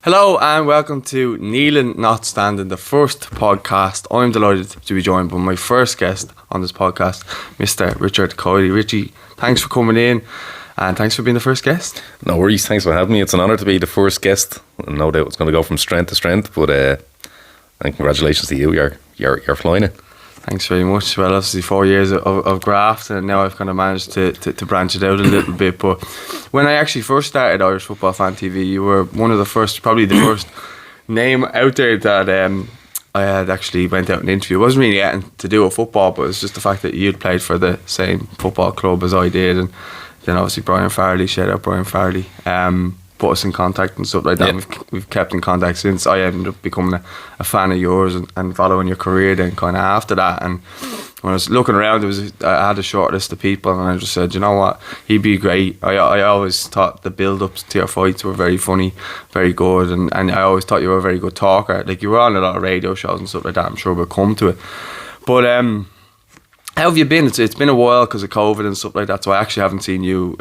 Hello and welcome to Kneeling Not Standing, the first podcast. I'm delighted to be joined by my first guest on this podcast, Mr. Richard Kiely. Richie, thanks for coming in and thanks for being the first guest. No worries, thanks for having me. It's an honour to be the first guest. No doubt it's going to go from strength to strength, but and congratulations to you. You're flying it. Thanks very much. Well, obviously 4 years of graft, and now I've kind of managed to branch it out a little bit. But when I actually first started Irish Football Fan TV, you were one of the first, probably the first name out there that I had actually went out and interviewed. It wasn't really anything to do with football, but it's just the fact that you'd played for the same football club as I did. And then obviously Brian Farley, shout out Brian Farley, put us in contact and stuff like that. Yeah. We've kept in contact since. I ended up becoming a fan of yours and following your career then kind of after that. And when I was looking around, I had a short list of people, and I just said, you know what, he'd be great. I always thought the build-ups to your fights were very funny, very good, and I always thought you were a very good talker. Like, you were on a lot of radio shows and stuff like that. I'm sure we'll come to it. But how have you been? It's been a while because of COVID and stuff like that, so I actually haven't seen you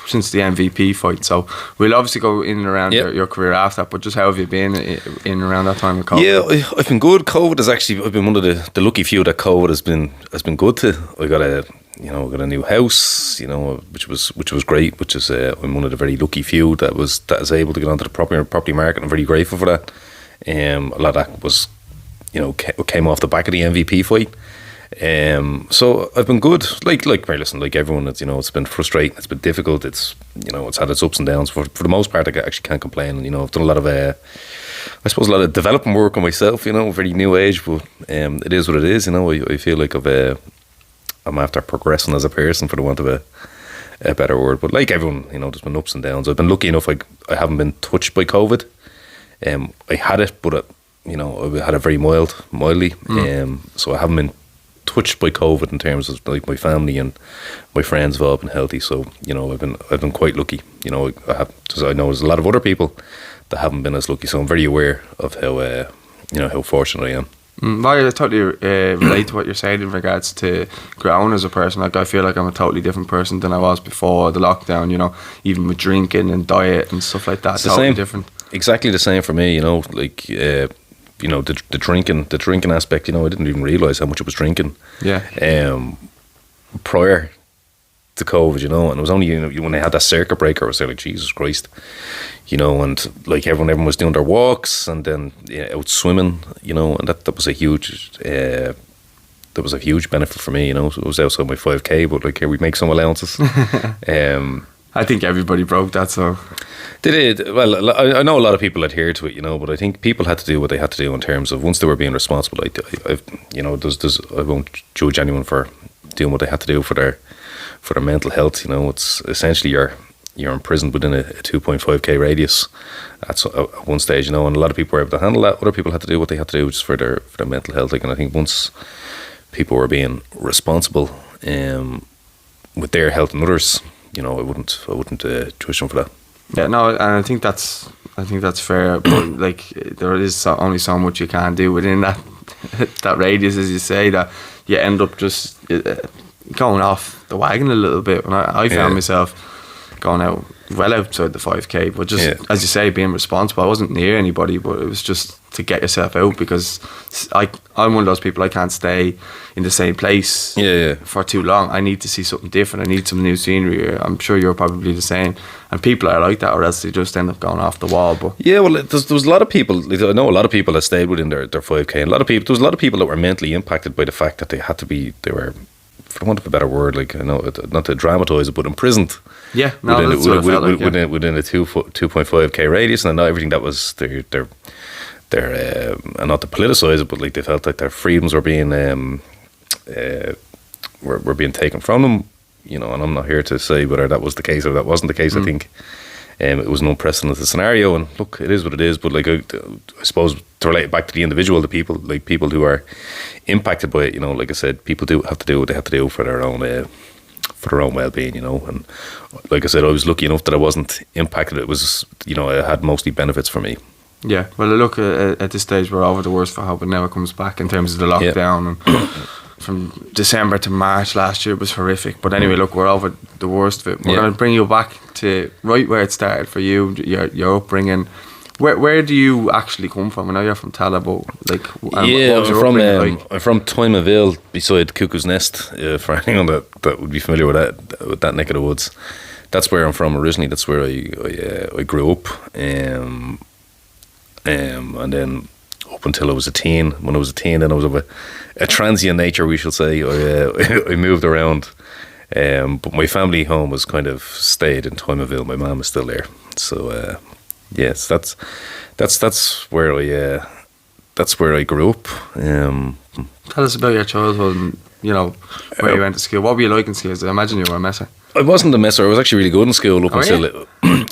since the MVP fight. So we'll obviously go in and around your career after that, but just how have you been in and around that time of COVID? Yeah, I've been good. COVID is actually, I've been one of the lucky few that COVID has been good to. I got a new house, which was great. Which is I'm one of the very lucky few that is able to get onto the property market. I'm very grateful for that. A lot of that was, came off the back of the MVP fight. So I've been good. Like everyone, it's been frustrating. It's been difficult. It's had its ups and downs. For the most part, I actually can't complain. I've done a lot of I suppose a lot of development work on myself. Very new age, but it is what it is. I feel like I'm after progressing as a person, for the want of a better word. But like everyone, there's been ups and downs. I've been lucky enough. I haven't been touched by COVID. I had it, but I had it very mildly. So I haven't been touched by COVID in terms of like my family and my friends have all been healthy. So I've been quite lucky. I know there's a lot of other people that haven't been as lucky. So I'm very aware of how fortunate I am. I totally relate to what you're saying in regards to growing as a person. Like, I feel like I'm a totally different person than I was before the lockdown. Even with drinking and diet and stuff like that. It's totally the same. Different. Exactly the same for me. The drinking aspect, I didn't even realise how much I was drinking. Yeah. Prior to COVID, and it was only when they had that circuit breaker, I was like, Jesus Christ, and like everyone was doing their walks and then out swimming, and that was a huge benefit for me. So it was outside my 5k, but like, here we make some allowances. I think everybody broke that, so. They did. Well, I know a lot of people adhere to it, but I think people had to do what they had to do in terms of, once they were being responsible. I won't judge anyone for doing what they had to do for their mental health. It's essentially you're imprisoned within a 2.5k radius at one stage, and a lot of people were able to handle that. Other people had to do what they had to do just for their mental health. And I think once people were being responsible with their health and others, I wouldn't judge them for that. Yeah, no, and I think that's fair. But like, there is only so much you can do within that radius, as you say, that you end up just going off the wagon a little bit. And I found myself going out well outside the 5k, but just as you say, being responsible. I wasn't near anybody, but it was just to get yourself out, because I'm one of those people, I can't stay in the same place for too long. I need to see something different. I need some new scenery. I'm sure you're probably the same, and people are like that, or else they just end up going off the wall. But yeah, well, there was a lot of people. I know a lot of people that stayed within their 5k, and there was a lot of people that were mentally impacted by the fact that they were, for want of a better word, like, not to dramatise it, but imprisoned. Yeah, no, within a 2.5k radius, and not everything that was their and not to politicise it, but like, they felt like their freedoms were being were being taken from them. And I'm not here to say whether that was the case or that wasn't the case. I think it was an unprecedented scenario, and look, it is what it is. But like, I suppose, to relate it back to the individual, the people who are impacted by it, like I said, people do have to do what they have to do for their own well-being, and like I said, I was lucky enough that I wasn't impacted. It was, it had mostly benefits for me. Yeah, well, look, at this stage we're over the worst for hope it never comes back in terms of the lockdown. And from December to March last year was horrific. But anyway, look, we're over the worst of it. We're going to bring you back to right where it started for you, your upbringing, Where do you actually come from? I know you're from Tala, but like, Yeah, what was your upbringing like? I'm from Toymaville, beside Cuckoo's Nest. For anyone that would be familiar with that neck of the woods, that's where I'm from originally. That's where I grew up, and then up until I was a teen. When I was a teen, then I was of a transient nature, we shall say. I moved around, but my family home was kind of stayed in Toymaville. My mum is still there, so yes, that's where I grew up. Tell us about your childhood and, you know, where you went to school. What were you like in school? I imagine you were a messer. I wasn't a messer. I was actually really good in school up Oh, until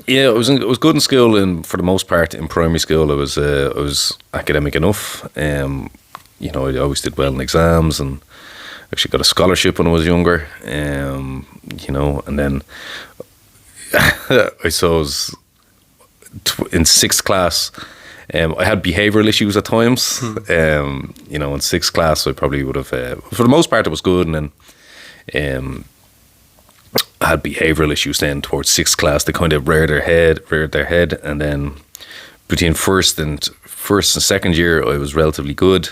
yeah, I was good in school, and for the most part in primary school I was academic enough. You know, I always did well in exams, and actually got a scholarship when I was younger. You know, and then I suppose in sixth class, I had behavioural issues at times. You know, in sixth class, I probably would have, for the most part, it was good, and then I had behavioural issues. Then towards sixth class, they kind of reared their head, and then between first and second year, I was relatively good,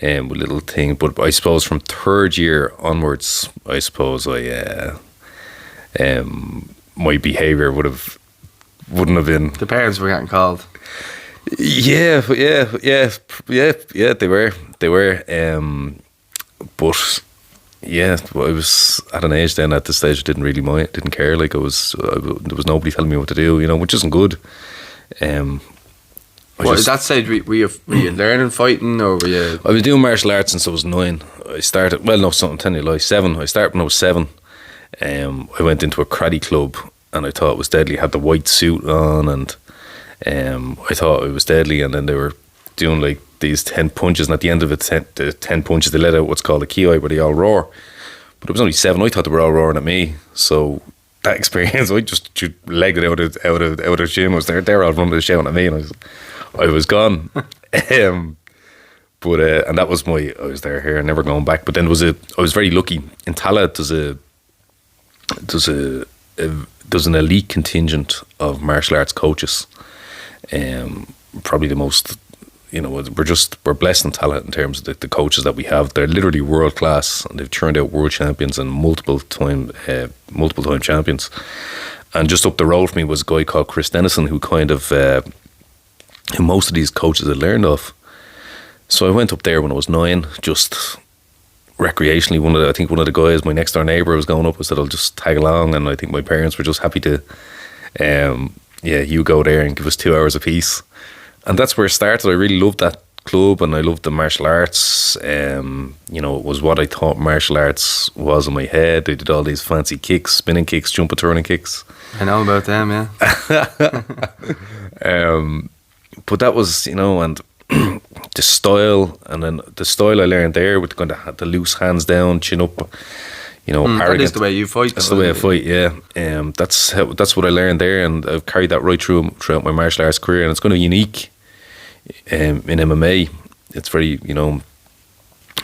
with little things. But I suppose from third year onwards, I suppose my behaviour wouldn't have been. The parents were getting called. Yeah, they were. But yeah, I was at an age then at this stage I didn't really mind, didn't care. Like there was nobody telling me what to do, you know, which isn't good. At that stage, were you learning fighting, or were you? I was doing martial arts since I was 9. I started, well, no, something, telling you a lie, 7. I started when I was 7. I went into a karate club, and I thought it was deadly. I had the white suit on, and I thought it was deadly. And then they were doing like these 10 punches, and at the end of it, the 10 punches, they let out what's called a Kiely, where they all roar. But it was only 7. I thought they were all roaring at me. So that experience, I just legged it out of the gym. I was there, they're all running shouting at me, and I was gone. But and that was I was there, never going back. But then I was very lucky in Tala. There's an elite contingent of martial arts coaches. Probably the most, you know, we're blessed in Tala in terms of the coaches that we have. They're literally world class, and they've turned out world champions and multiple time champions. And just up the road from me was a guy called Chris Dennison, who kind of who most of these coaches had learned of. So I went up there when I was 9, just recreationally. I think one of the guys, my next door neighbour, was going up. I said I'll just tag along, and I think my parents were just happy to, you go there and give us 2 hours apiece. And that's where it started. I really loved that club, and I loved the martial arts. You know, it was what I thought martial arts was in my head. I did all these fancy kicks, spinning kicks, jumping, turning kicks. I know about them, yeah. But that was, you know, and the style, and then the style I learned there with kind of the loose hands down, chin up, you know, arrogant. That is the way you fight. That's the way I fight, yeah. That's what I learned there, and I've carried that right throughout my martial arts career, and it's kind of unique in MMA. It's very, you know,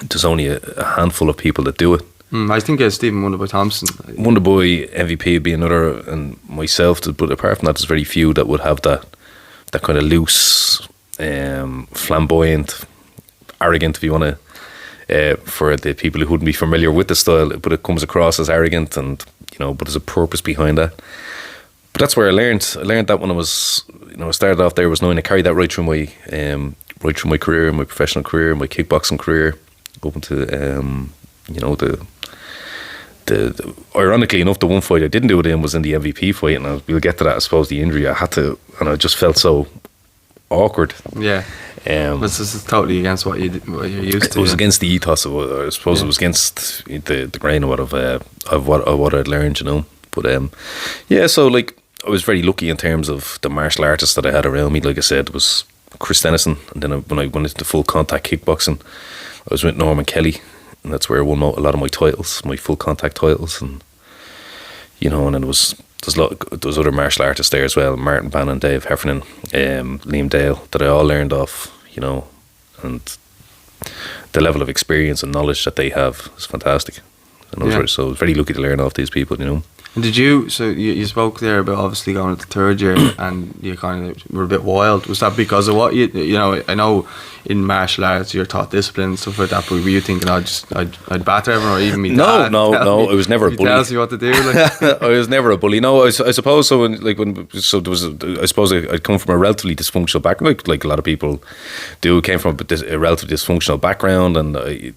there's only a handful of people that do it. I think Stephen Wonderboy Thompson. Wonderboy, MVP would be another, and myself, but apart from that, there's very few that would have that kind of loose, flamboyant, arrogant, if you want to, for the people who wouldn't be familiar with the style, but it comes across as arrogant, and, you know, but there's a purpose behind that. But that's where I learned. I learned that when I was, you know, I started off there, I was 9. I carried that right through my career, my professional career, my kickboxing career, up into, you know, the ironically enough, the one fight I didn't do it in was in the MVP fight, and we'll get to that. I suppose the injury I had to, and I just felt so awkward. Yeah, this is totally against what you're used to. It was against the ethos. I suppose it was against the grain of what I'd learned, you know. But yeah, so like I was very lucky in terms of the martial artists that I had around me. Like I said, it was Chris Dennison, and then when I went into full contact kickboxing, I was with Norman Kelly. And that's where I won a lot of my titles, my full contact titles, and, you know, and then there's other martial artists there as well, Martin Bannon, Dave Heffernan, Liam Dale, that I all learned off, you know, and the level of experience and knowledge that they have is fantastic. So I was very lucky to learn off these people, you know. And did you? So you spoke there about obviously going into third year, and you kind of were a bit wild. Was that because of what you know? I know in martial arts you're taught discipline and stuff like that, but were you thinking I'd batter everyone, or even me? No. I was never a bully. Tells you what to do. Like. I was never a bully. No, I suppose so. There was. I suppose I'd come from a relatively dysfunctional background, like a lot of people do. Came from a relatively dysfunctional background, and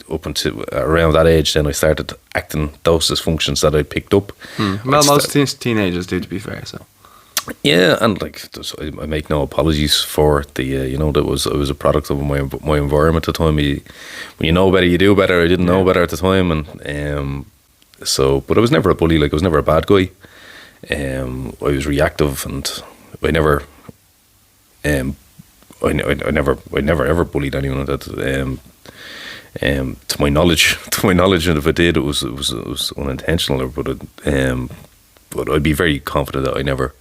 up until around that age, then I started acting those dysfunctions that I picked up. Well, most teenagers do, to be fair. So. Yeah, and like I make no apologies for the you know, that was I was a product of my environment at the time. When you know better, you do better. I didn't know better at the time, and so, but I was never a bully. Like, I was never a bad guy. I was reactive, and I never ever bullied anyone. That to my knowledge, and if I did, it was unintentional. But I'd be very confident that I never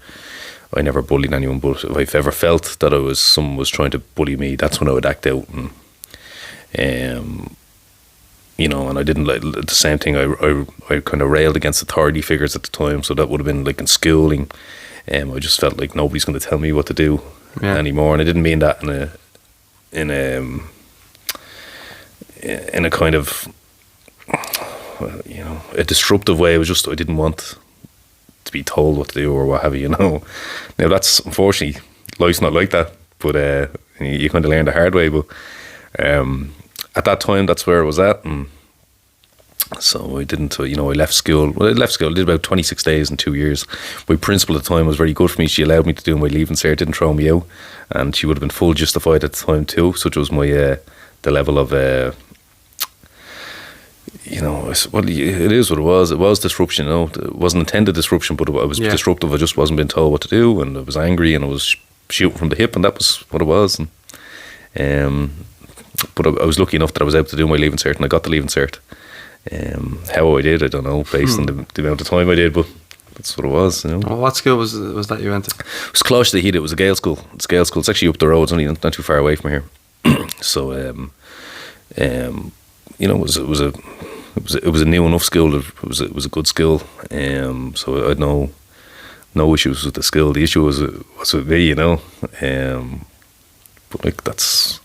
bullied anyone. But if I've ever felt that someone was trying to bully me, that's when I would act out. And you know, and I didn't like the same thing. I kind of railed against authority figures at the time, so that would have been like in schooling. I just felt like nobody's going to tell me what to do anymore, and I didn't mean that in a kind of, you know, a disruptive way. It was just I didn't want to be told what to do or what have you, you know. Now that's, unfortunately, life's not like that, but you kind of learn the hard way. But at that time, that's where I was at, and so I didn't, you know, I left school. I did about 26 days in 2 years. My principal at the time was very good for me. She allowed me to do my leaving cert, didn't throw me out, and she would have been full justified at the time too. Such was my the level of you know, well, it is what it was. It was disruption, you know. It wasn't intended disruption, but I was disruptive. I just wasn't being told what to do, and I was angry, and I was shooting from the hip, and that was what it was. And but I was lucky enough that I was able to do my leaving cert, and I got the leaving cert. How I did, I don't know, based on the amount of time I did, but that's what it was, you know. Well, what school was that you went to? It was close to the Heat. It was a Gael school. It's Gael school. It's actually up the road. It's only not too far away from here. So, you know, it was a new enough school. It was a good school. So I had no issues with the school. The issue was with me, you know. But like that's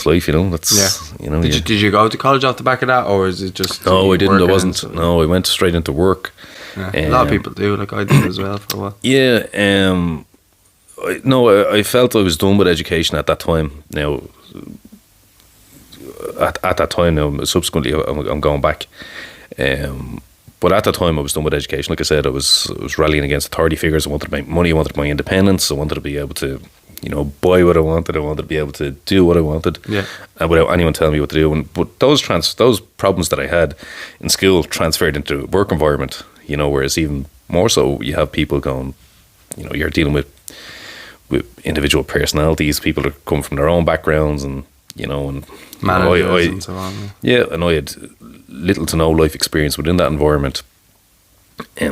life, you know. That's you know. Did you go to college off the back of that, or is it just? No, I didn't. I wasn't. No, I went straight into work. Yeah, a lot of people do. Like I did as well for a while. Yeah. I felt I was done with education at that time. Now, at that time, now subsequently, I'm going back. But at that time, I was done with education. Like I said, I was rallying against authority figures. I wanted to make money. I wanted my independence. I wanted to be able to, you know, buy what I wanted. I wanted to be able to do what I wanted, and without anyone telling me what to do. But those problems that I had in school transferred into work environment. You know, whereas even more so, you have people going, you know, you're dealing with individual personalities, people that come from their own backgrounds, and you know, and managers and so on. Yeah, and I had little to no life experience within that environment.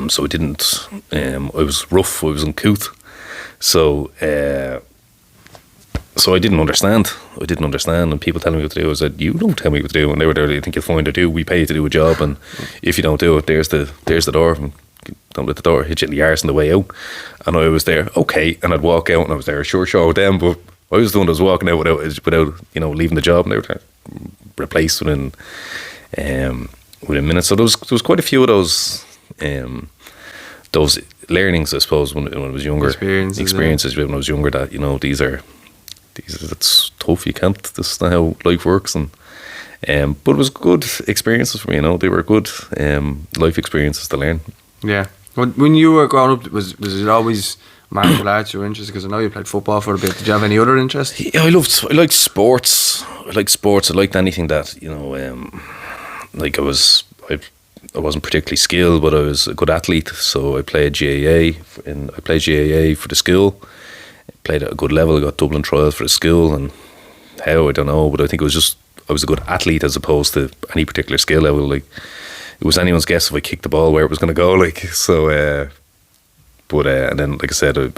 So I didn't. I was rough. I was uncouth. So I didn't understand. And people telling me what to do. I said, "You don't tell me what to do." And they were there. "You think you'll find or do? We pay you to do a job, and if you don't do it, there's the door. And don't let the door hit you in the arse on the way out." And I was there, okay, and I'd walk out, and I was there, sure with them, but I was the one that was walking out without you know, leaving the job, and they were replaced within minutes. So there was quite a few of those learnings, I suppose, when I was younger. Experiences when I was younger, that, you know, that's tough. You can't. This is not how life works, and but it was good experiences for me. You know, they were good life experiences to learn. Yeah. When you were growing up, was it always martial arts you were interested? Because I know you played football for a bit. Did you have any other interests? Yeah, I liked sports. I liked anything that, you know, like I wasn't particularly skilled, but I was a good athlete. So I played GAA for the school. I played at a good level. I got Dublin trials for the school, and how, I don't know, but I think it was just I was a good athlete as opposed to any particular skill level. Like, it was anyone's guess if I kicked the ball where it was going to go. Like, so, and then, like I said, I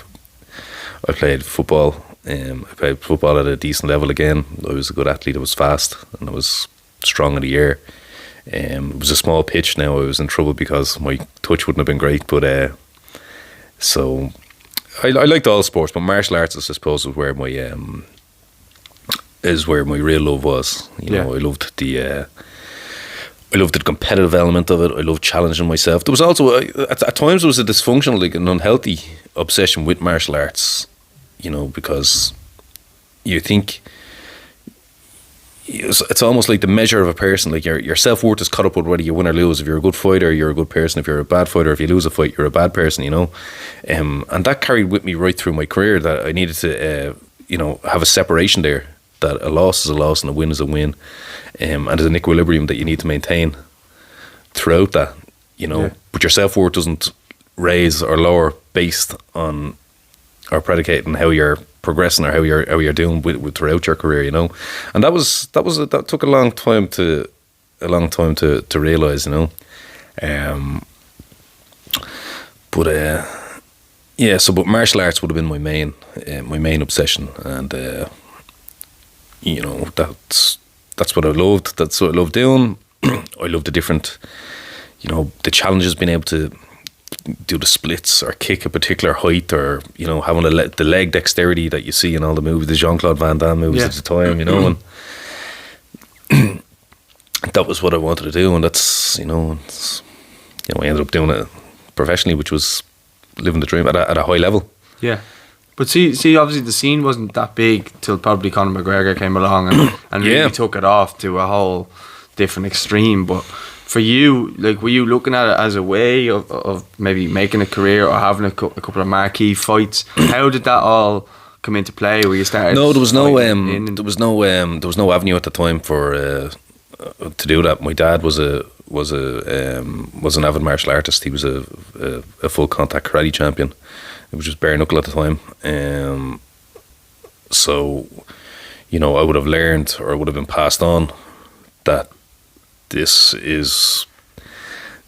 played football. I played football at a decent level again. I was a good athlete. I was fast, and I was strong in the air. It was a small pitch. Now I was in trouble because my touch wouldn't have been great. But so I liked all sports, but martial arts, I suppose, is where my real love was. I loved the competitive element of it. I loved challenging myself. There was also at times there was a dysfunctional, like an unhealthy obsession with martial arts. Because you think it's almost like the measure of a person. Like your self-worth is caught up with whether you win or lose. If you're a good fighter, you're a good person. If you're a bad fighter, if you lose a fight, you're a bad person. And that carried with me right through my career, that I needed to have a separation there. That a loss is a loss and a win is a win, and there's an equilibrium that you need to maintain throughout that. But your self-worth doesn't raise or lower based on or predicate on how you're progressing or how you're doing with throughout your career. And that took a long time to realize. But martial arts would have been my main obsession, and that's what I loved. That's what I loved doing. I loved the different, the challenges, being able to do the splits or kick a particular height, or having the leg dexterity that you see in all the movies, the Jean-Claude Van Damme movies at the time. And that was what I wanted to do, and that's I ended up doing it professionally, which was living the dream at a high level. Yeah. But see, obviously the scene wasn't that big till probably Conor McGregor came along and really took it off to a whole different extreme. But for you, like, were you looking at it as a way of maybe making a career or having a couple of marquee fights? How did that all come into play? Where you started? No, there was no avenue at the time for to do that. My dad was an avid martial artist. He was a full contact karate champion. It was just bare knuckle at the time. So, I would have learned, or would have been passed on, that this is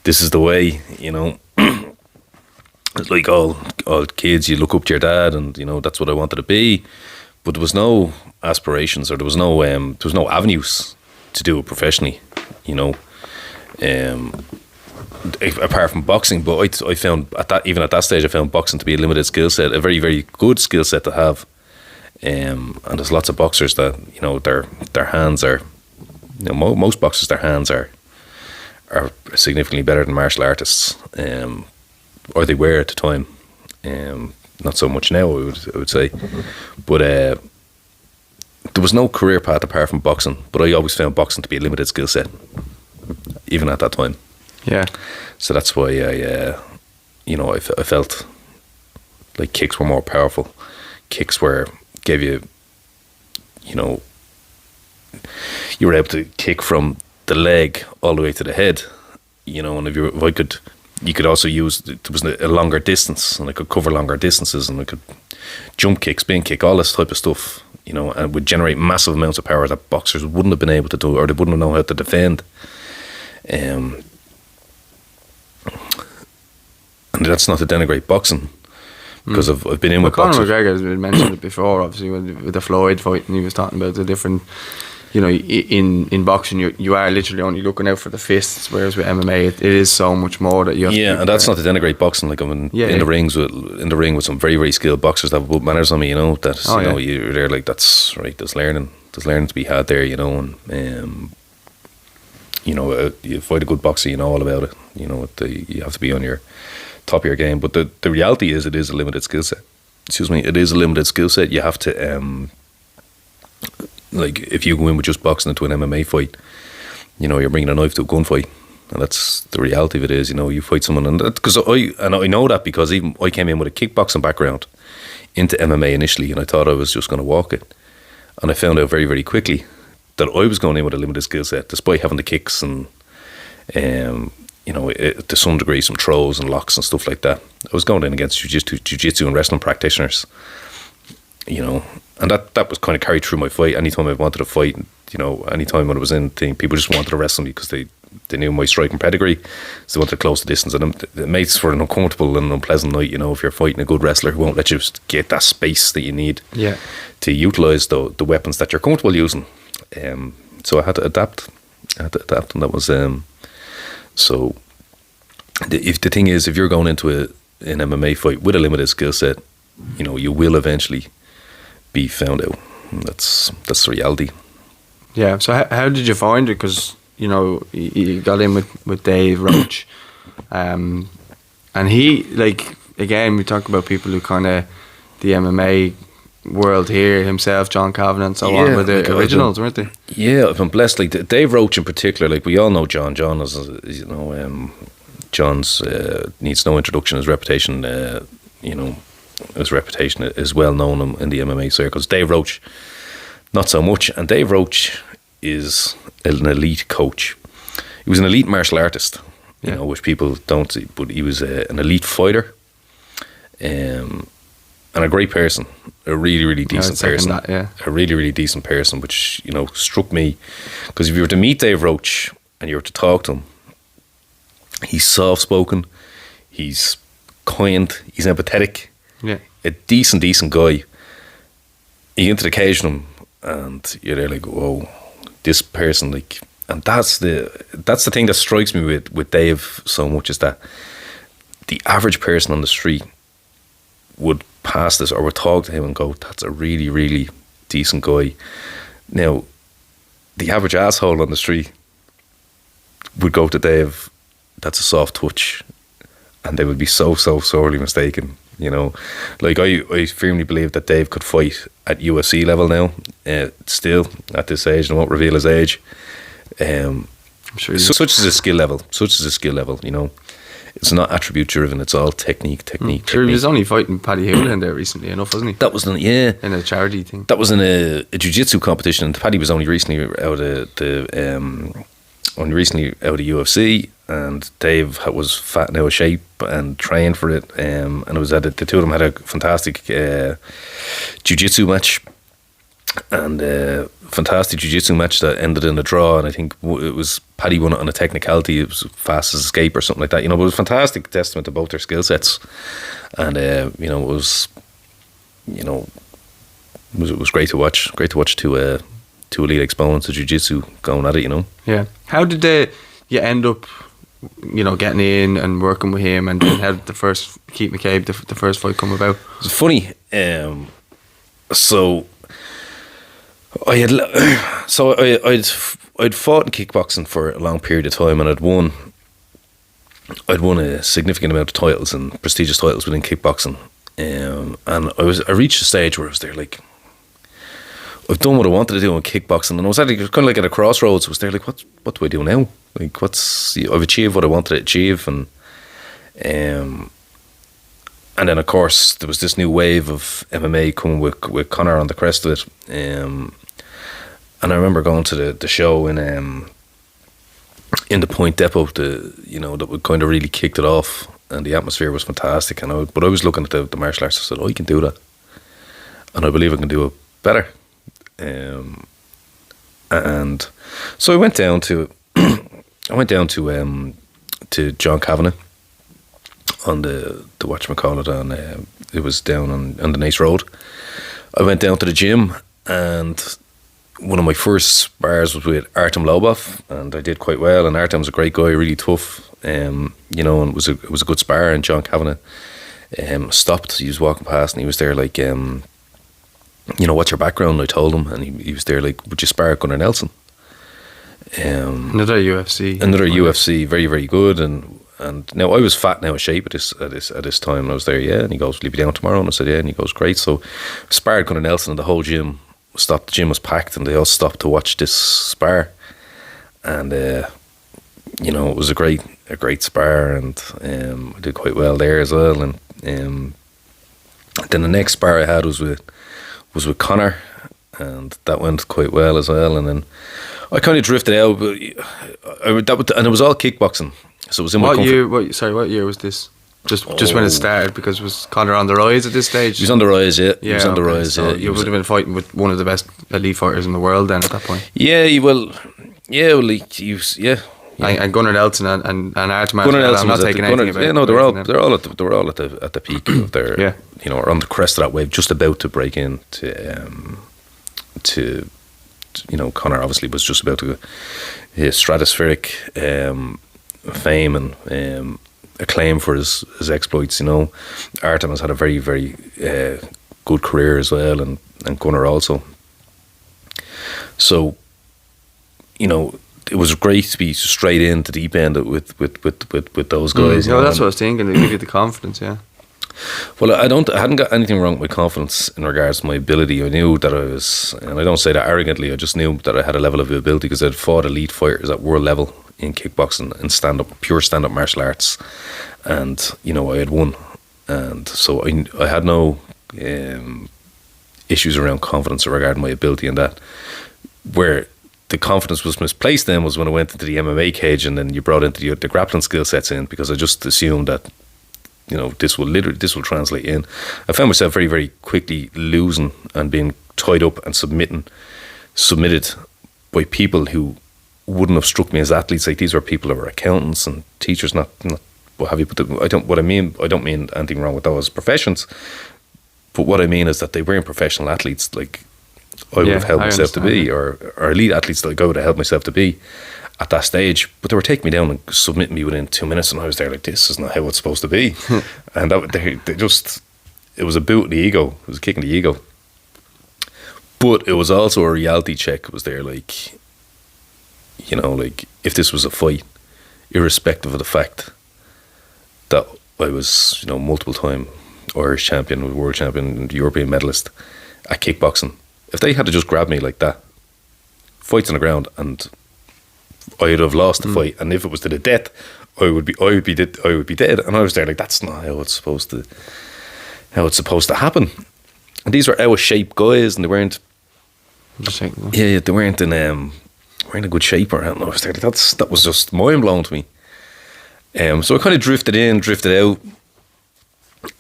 the way. It's like all kids, you look up to your dad, and that's what I wanted to be. But there was no aspirations, or there was no avenues to do it professionally. Apart from boxing. But I found at that stage, I found boxing to be a limited skill set, a very, very good skill set to have. And there's lots of boxers that their hands are, most boxers, their hands are significantly better than martial artists, or they were at the time. Not so much now, I would say. But there was no career path apart from boxing. But I always found boxing to be a limited skill set, even at that time. Yeah. So that's why I felt like kicks were more powerful. Kicks gave you, you were able to kick from the leg all the way to the head, and you could also use, there was a longer distance, and I could cover longer distances, and I could jump kick, spin kick, all this type of stuff, and would generate massive amounts of power that boxers wouldn't have been able to do, or they wouldn't have known how to defend. And that's not to denigrate boxing, because I've been in with boxers. Conor McGregor has mentioned it before, obviously, with the Floyd fight, and he was talking about the different, in boxing you are literally only looking out for the fists, whereas with MMA it is so much more that you have to. And that's not to denigrate boxing. Like, I'm in the ring with some very, very skilled boxers that have put manners on me. You're there, like, that's right. There's learning to be had there. And you fight a good boxer, you know all about it. You have to be on your top of your game. But the reality is, it is a limited skill set. It is a limited skill set. You have to, like, if you go in with just boxing into an MMA fight, you're bringing a knife to a gunfight, and that's the reality of it. Is you fight someone, and because I know that because even I came in with a kickboxing background into MMA initially, and I thought I was just going to walk it, and I found out very, very quickly that I was going in with a limited skill set, despite having the kicks and to some degree some throws and locks and stuff like that. I was going in against jiu-jitsu and wrestling practitioners, and that was kind of carried through my fight. Anytime I wanted to fight, anytime when I was in thing, people just wanted to wrestle me because they knew my striking pedigree, so they wanted to close the distance. And it makes for an uncomfortable and unpleasant night, if you're fighting a good wrestler who won't let you get that space that you need to utilise the weapons that you're comfortable using. So I had to adapt at that, and that was so. If the thing is, if you're going into an MMA fight with a limited skill set, you know, you will eventually be found out. That's the reality. Yeah. So how did you find it? Because you know you got in with Dave Roach, and he, like, again, we talk about people who kind of the MMA world here, himself, John Kavanagh and so on, were the originals, weren't they? Yeah, I've been blessed. Like Dave Roach in particular, like we all know John. John is, you know, John's needs no introduction. His reputation, you know, his reputation is well known in the MMA circles. Dave Roach, not so much. And Dave Roach is an elite coach. He was an elite martial artist, you know, which people don't see, but he was an elite fighter, and a great person, a really, really decent person. A really, really decent person, which, you know, struck me, because if you were to meet Dave Roach and you were to talk to him, he's soft-spoken, he's kind, he's empathetic, a decent guy. You get into the cage with him and you're there like, whoa, this person, like, and that's the thing that strikes me with Dave so much, is that the average person on the street would pass this or would talk to him and go, that's a really, really decent guy. Now, the average asshole on the street would go to Dave, that's a soft touch, and they would be so sorely mistaken, you know. Like, I firmly believe that Dave could fight at UFC level now, still at this age, and I won't reveal his age. I'm sure such is a skill level, you know. It's not attribute driven, it's all technique. Sure, he was only fighting Paddy Hewlin there recently enough, wasn't he? That was in a charity thing. That was in a jiu-jitsu competition, and Paddy was only recently out of UFC, and Dave was fat and out of shape and trained for it, and it was the two of them had a fantastic jiu-jitsu match, and fantastic jiu-jitsu match that ended in a draw, and I think it was Paddy won it on a technicality. It was fastest escape or something like that, you know. But it was a fantastic testament to both their skill sets, and you know, it was great to watch two elite exponents of jiu-jitsu going at it, you know. Yeah. How did you end up, you know, getting in and working with him, and how did the first Keith McCabe, the first fight, come about? It's funny. So I'd fought in kickboxing for a long period of time, and I'd won a significant amount of titles and prestigious titles within kickboxing, and I reached a stage where I was there like, I've done what I wanted to do in kickboxing, and I was kind of like at a crossroads. I was there like, what do I do now? Like, I've achieved what I wanted to achieve, and then of course there was this new wave of MMA coming with Conor on the crest of it, and I remember going to the show in the Point Depot, that would kind of really kicked it off, and the atmosphere was fantastic. But I was looking at the martial arts. I said, I can do that, and I believe I can do it better. And so I went down to to John Kavanagh on the whatchamacallit, and it was down on the Nace Road. I went down to the gym, and one of my first spars was with Artem Lobov, and I did quite well. And Artem's a great guy, really tough, and it was a good spar. And John Kavanagh stopped. He was walking past, and he was there like, what's your background? I told him, and he was there like, would you spar Gunnar Nelson? Another UFC, very, very good. And now I was fat, now a shape at this time. And I was there, and he goes, will you be down tomorrow? And I said, yeah. And he goes, great. So I sparred Gunnar Nelson, and the whole gym stopped. The gym was packed, and they all stopped to watch this spar. And it was a great spar, and I did quite well there as well. And then the next spar I had was with with Conor, and that went quite well as well. And then I kind of drifted out, but and it was all kickboxing. So it was in what year? What year was this? Just when it started, because was Conor on the rise at this stage? He was on the rise, yeah. He was on the rise, so yeah. You would have been fighting with one of the best elite fighters in the world then at that point. Yeah, he was, yeah. And Gunnar Nelson and Artem. Gunnar Nelson, I'm not taking anything about. Yeah, no, they're all at the peak of their, or on the crest of that wave, just about to break into Conor obviously was just about to his stratospheric fame and acclaim for his exploits. Artem has had a very, very good career as well, and Gunnar also. So, it was great to be straight into the deep end with those guys. That's what I was thinking. They give you the confidence, yeah. Well, I hadn't got anything wrong with my confidence in regards to my ability. I knew that I was, and I don't say that arrogantly, I just knew that I had a level of ability because I'd fought elite fighters at world level in kickboxing and pure stand-up martial arts, and I had won, and so I had no issues around confidence regarding my ability, and that where the confidence was misplaced then was when I went into the MMA cage, and then you brought into the grappling skill sets in, because I just assumed that this will translate in. I found myself very, very quickly losing and being tied up and submitted by people who wouldn't have struck me as athletes. Like, these were people that were accountants and teachers, not what have you. But I don't mean anything wrong with those professions. But what I mean is that they weren't professional athletes like I would have held myself to be, or elite athletes like I would have held myself to be at that stage. But they were taking me down and submitting me within 2 minutes, and I was there like, this is not how it's supposed to be. And it was a boot in the ego. It was a kick in the ego. But it was also a reality check. It was there like, like if this was a fight, irrespective of the fact that I was, multiple time Irish champion, world champion, European medalist at kickboxing, if they had to just grab me like that, fights on the ground, and I'd have lost the fight, and if it was to the death, I would be dead. And I was there like, that's not how it's supposed to happen. And these were out of shape guys, and they weren't. They weren't in a good shape or anything. I was there like, that was just mind blowing to me. So I kind of drifted in, drifted out.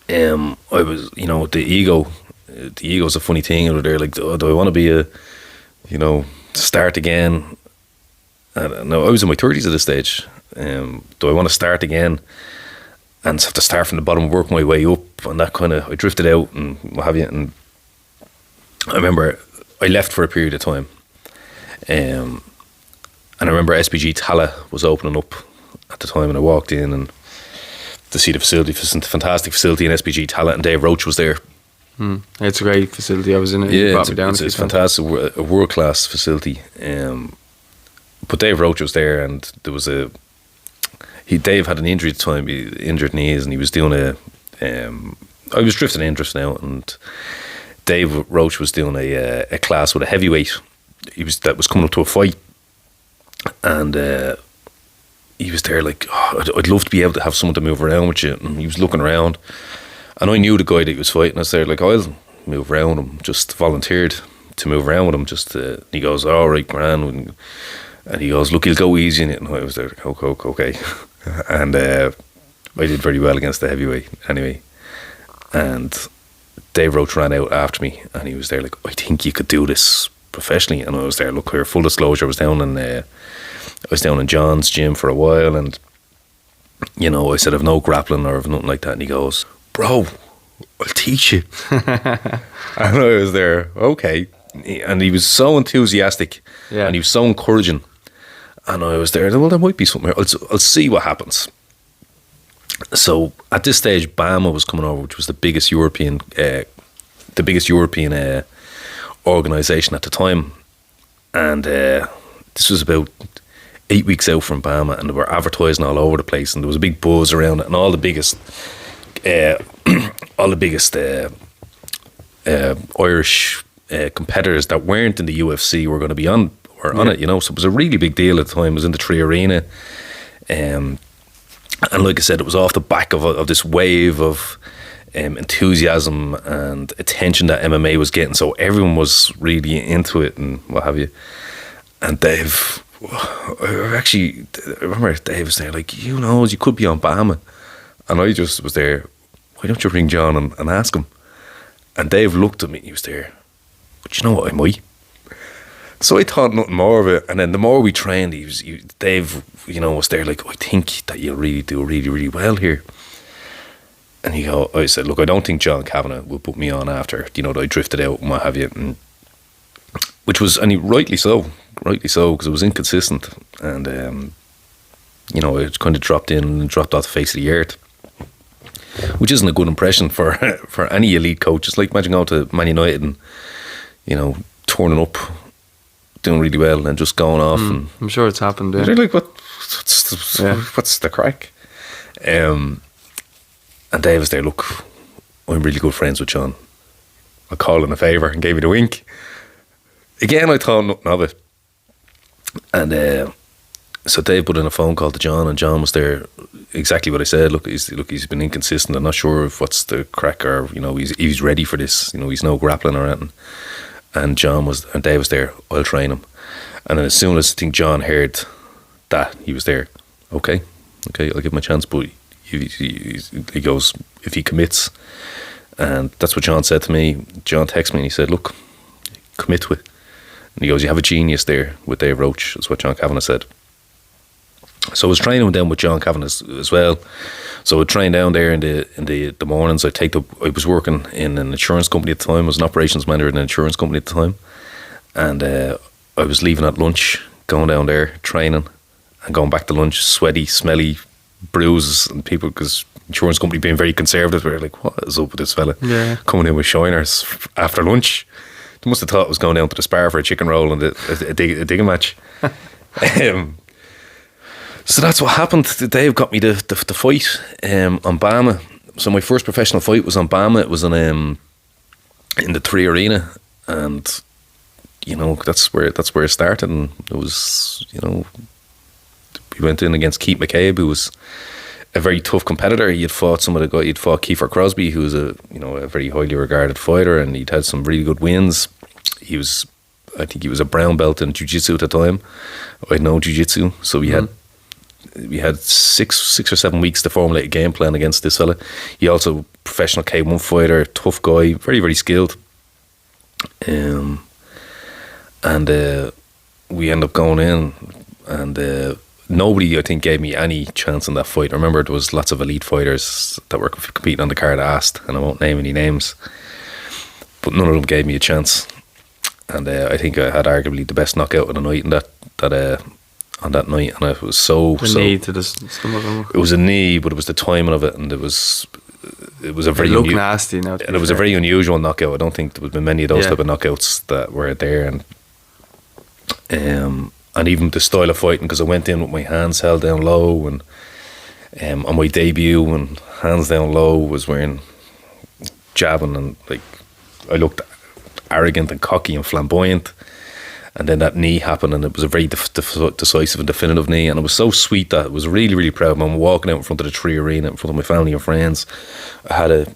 I was, the ego's a funny thing. Over there, like, do I want to be start again? I don't know. I was in my 30s at this stage. Do I want to start again and have to start from the bottom, work my way up, and that kind of, I drifted out and what have you. And I remember I left for a period of time, and I remember SBG Tala was opening up at the time, and I walked in and to see the facility, fantastic facility in SBG Tala, and Dave Roach was there. It's a great facility. I was in it. Yeah, it's fantastic, a world class facility. But Dave Roach was there, and there was Dave had an injury at the time, injured knees, and he was doing I was drifting in, drifting out, and Dave Roach was doing a class with a heavyweight. That was coming up to a fight, and he was there like, I'd love to be able to have someone to move around with you. And he was looking around, and I knew the guy that he was fighting. I was there like, I'll move around him. Just volunteered to move around with him. And he goes, all right, grand. And he goes, look, he'll go easy in it. And I was there like, okay. And I did very well against the heavyweight anyway. And Dave Roach ran out after me, and he was there like, I think you could do this professionally. And I was there, look here, full disclosure, I was down in John's gym for a while, and I said, I've no grappling or I've nothing like that. And he goes, bro, I'll teach you. And I was there, okay. And he was so enthusiastic, and he was so encouraging. And I was there, well, there might be something here. I'll see what happens. So at this stage, Bamma was coming over, which was the biggest European organisation at the time. And this was about 8 weeks out from Bamma, and they were advertising all over the place, and there was a big buzz around it, and all the biggest Irish competitors that weren't in the UFC were going to be on it, so it was a really big deal at the time. It was in the Tree Arena, and like I said, it was off the back of this wave of enthusiasm and attention that MMA was getting, so everyone was really into it and what have you. And Dave, I remember Dave was there like, you could be on Bamma. And I just was there, why don't you ring John and ask him? And Dave looked at me, he was there, but you know what, I might. So I thought nothing more of it, and then the more we trained, Dave was there like, I think that you'll really do really, really well here. And I said, look, I don't think John Kavanagh will put me on after, that I drifted out and what have you. And which was, and rightly so, because it was inconsistent, and it kind of dropped in and dropped off the face of the earth, which isn't a good impression for for any elite coach. It's like imagine going to Man United and turning up, doing really well, and just going off. And I'm sure it's happened. Yeah. They're like, what's the crack? And Dave was there. Look, I'm really good friends with John. I called in a favour and gave me the wink. Again, I thought nothing of it. And so Dave put in a phone call to John, and John was there. Exactly what I said. Look, he's been inconsistent. I'm not sure if what's the crack, or he's ready for this. He's no grappling or anything. And Dave was there. I'll train him. And then as soon as I think John heard that, he was there. Okay, I'll give him a chance. But he goes, if he commits, and that's what John said to me. John texted me and he said, look, commit to it. And he goes, you have a genius there with Dave Roach. That's what John Kavanagh said. So I was training with them with John Kavanagh as well. So I would train down there in the mornings. I was working in an insurance company at the time. I was an operations manager in an insurance company at the time. And I was leaving at lunch, going down there, training, and going back to lunch, sweaty, smelly, bruises, and people, because insurance company being very conservative, were like, what is up with this fella? Yeah. Coming in with shiners after lunch. They must have thought I was going down to the Spar for a chicken roll and a digging match. So that's what happened. Dave got me the fight on Bamma. So my first professional fight was on Bamma. It was in the 3 Arena, and that's where it started. And it was we went in against Keith McCabe, who was a very tough competitor. He'd fought Kiefer Crosby, who was a very highly regarded fighter, and he'd had some really good wins. I think he was a brown belt in jiu-jitsu at the time. I'd known jiu-jitsu, so we had 6 or 7 weeks to formulate a game plan against this fella. He also professional K1 fighter, tough guy, very, very skilled. And we ended up going in, and nobody, I think, gave me any chance in that fight. I remember there was lots of elite fighters that were competing on the card asked, and I won't name any names, but none of them gave me a chance. And I think I had arguably the best knockout of the night on that night, and it was knee to the stomach. It was a knee, but it was the timing of it, and it was a very nasty now. And it was a very unusual knockout. I don't think there would be many of those type of knockouts that were there, and even the style of fighting, because I went in with my hands held down low, and on my debut, and hands down low, was wearing jabbing, and like I looked arrogant and cocky and flamboyant. And then that knee happened, and it was a very decisive and definitive knee, and it was so sweet that I was really, really proud. I'm walking out in front of the 3 Arena, in front of my family and friends. I